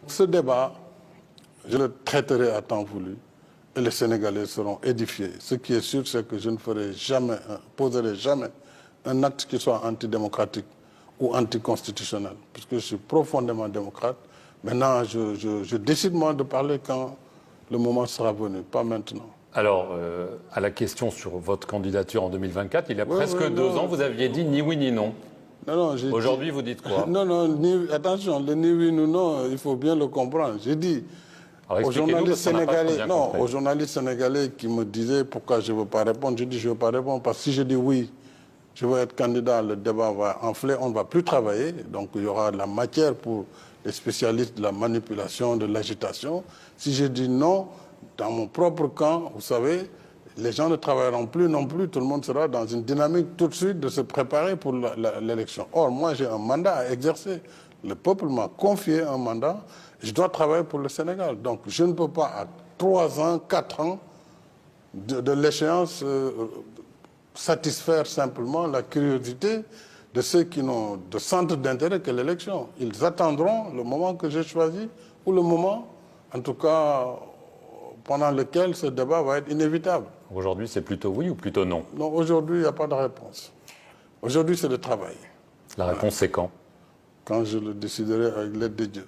Ce débat, je le traiterai à temps voulu et les Sénégalais seront édifiés. Ce qui est sûr, c'est que je ne poserai jamais un acte qui soit antidémocratique ou anticonstitutionnel, puisque je suis profondément démocrate. Maintenant, je décide moi de parler quand le moment sera venu, pas maintenant. Alors, à la question sur votre candidature en 2024, il y a presque 2 ans, vous aviez dit ni oui ni non. Non, aujourd'hui, vous dites quoi? Non, attention, le ni oui ni non, il faut bien le comprendre. J'ai dit aux journalistes sénégalais qui me disaient pourquoi je ne veux pas répondre, je dis je ne veux pas répondre parce que si je dis oui, je veux être candidat, le débat va enfler, on ne va plus travailler, donc il y aura de la matière pour les spécialistes de la manipulation, de l'agitation. Si je dis non, dans mon propre camp, vous savez, les gens ne travailleront plus non plus, tout le monde sera dans une dynamique tout de suite de se préparer pour l'élection. Or, moi j'ai un mandat à exercer, le peuple m'a confié un mandat, je dois travailler pour le Sénégal. Donc je ne peux pas à 3 ans, 4 ans de l'échéance satisfaire simplement la curiosité de ceux qui n'ont de centre d'intérêt que l'élection. Ils attendront le moment que j'ai choisi ou le moment, en tout cas, pendant lequel ce débat va être inévitable. Aujourd'hui, c'est plutôt oui ou plutôt non? Non, aujourd'hui, il n'y a pas de réponse. Aujourd'hui, c'est le travail. La réponse, c'est quand? Quand je le déciderai avec l'aide de Dieu.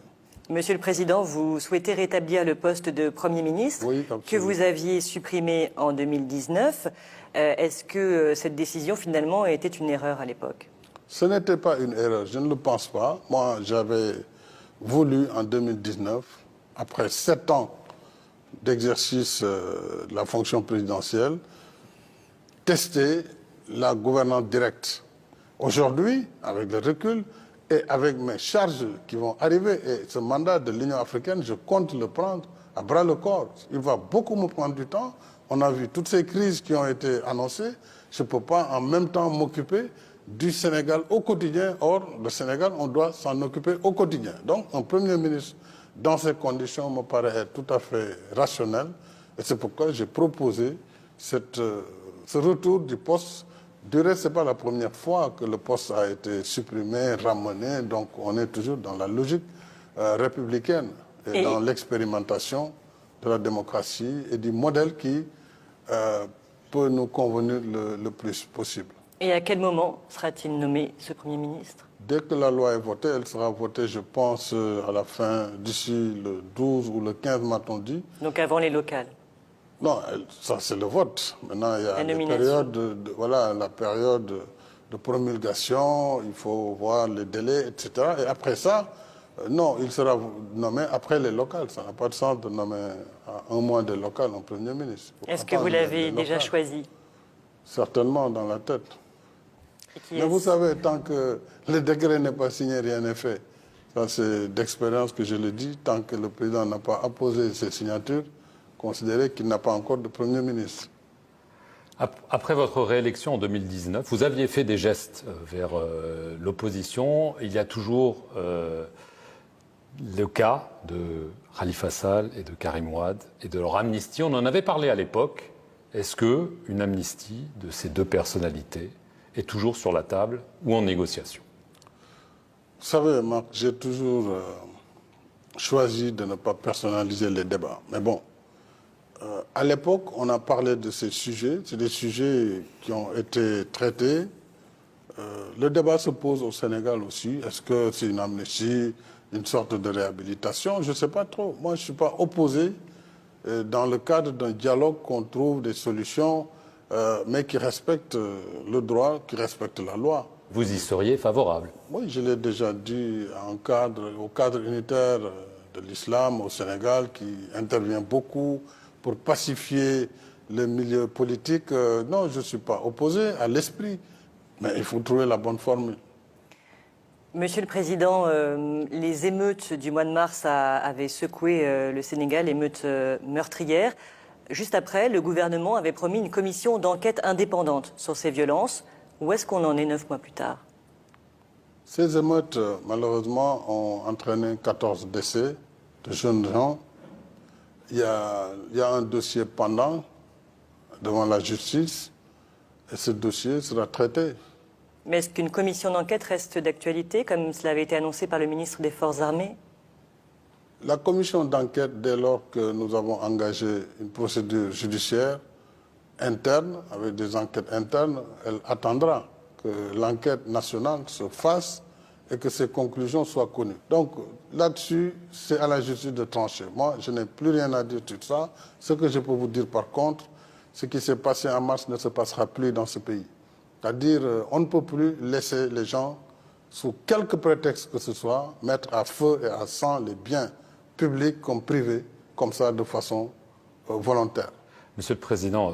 Monsieur le Président, vous souhaitez rétablir le poste de Premier ministre que vous aviez supprimé en 2019. Est-ce que cette décision, finalement, était une erreur à l'époque? Ce n'était pas une erreur, je ne le pense pas. Moi, j'avais voulu, en 2019, après 7 ans d'exercice de la fonction présidentielle, tester la gouvernance directe. Aujourd'hui, avec le recul et avec mes charges qui vont arriver, et ce mandat de l'Union africaine, je compte le prendre à bras le corps. Il va beaucoup me prendre du temps. On a vu toutes ces crises qui ont été annoncées. Je ne peux pas en même temps m'occuper du Sénégal au quotidien. Or, le Sénégal, on doit s'en occuper au quotidien. Donc, un Premier ministre, dans ces conditions, me paraît être tout à fait rationnel. Et c'est pourquoi j'ai proposé ce retour du poste. Du reste, ce n'est pas la première fois que le poste a été supprimé, ramené. Donc, on est toujours dans la logique républicaine et dans l'expérimentation de la démocratie et du modèle qui peut nous convenir le plus possible. Et à quel moment sera-t-il nommé ce Premier ministre? Dès que la loi est votée, elle sera votée, je pense, à la fin, d'ici le 12 ou le 15, m'a-t-on dit. Donc avant les locales? Non, ça c'est le vote. Maintenant, il y a la période de promulgation, il faut voir les délais, etc. Et après ça, non, il sera nommé après les locales. Ça n'a pas de sens de nommer à 1 mois des locales un Premier ministre. Est-ce que vous l'avez déjà choisi? Certainement dans la tête. Mais vous savez, tant que le décret n'est pas signé, rien n'est fait. Ça, c'est d'expérience que je le dis. Tant que le président n'a pas apposé ses signatures, considérez qu'il n'a pas encore de Premier ministre. Après votre réélection en 2019, vous aviez fait des gestes vers l'opposition. Il y a toujours le cas de Khalifa Sall et de Karim Wade et de leur amnistie. On en avait parlé à l'époque. Est-ce qu'une amnistie de ces 2 personnalités est toujours sur la table ou en négociation? Vous savez, Marc, j'ai toujours choisi de ne pas personnaliser les débats. Mais bon, à l'époque, on a parlé de ces sujets. C'est des sujets qui ont été traités. Le débat se pose au Sénégal aussi. Est-ce que c'est une amnistie, une sorte de réhabilitation? Je ne sais pas trop. Moi, je ne suis pas opposé dans le cadre d'un dialogue qu'on trouve des solutions, mais qui respectent le droit, qui respectent la loi. Vous y seriez favorable? Oui, je l'ai déjà dit au cadre unitaire de l'islam au Sénégal, qui intervient beaucoup pour pacifier le milieu politique. Non, je ne suis pas opposé à l'esprit, mais il faut trouver la bonne formule. Monsieur le Président, les émeutes du mois de mars avaient secoué le Sénégal, émeutes meurtrières. Juste après, le gouvernement avait promis une commission d'enquête indépendante sur ces violences. Où est-ce qu'on en est 9 mois plus tard? Ces émeutes, malheureusement, ont entraîné 14 décès de jeunes gens. Il y a un dossier pendant devant la justice et ce dossier sera traité. Mais est-ce qu'une commission d'enquête reste d'actualité, comme cela avait été annoncé par le ministre des Forces armées? La commission d'enquête, dès lors que nous avons engagé une procédure judiciaire interne, avec des enquêtes internes, elle attendra que l'enquête nationale se fasse et que ses conclusions soient connues. Donc là-dessus, c'est à la justice de trancher. Moi, je n'ai plus rien à dire sur ça. Ce que je peux vous dire par contre, ce qui s'est passé en mars ne se passera plus dans ce pays. C'est-à-dire, on ne peut plus laisser les gens, sous quelque prétexte que ce soit, mettre à feu et à sang les biens publics comme privés, comme ça, de façon volontaire. Monsieur le Président,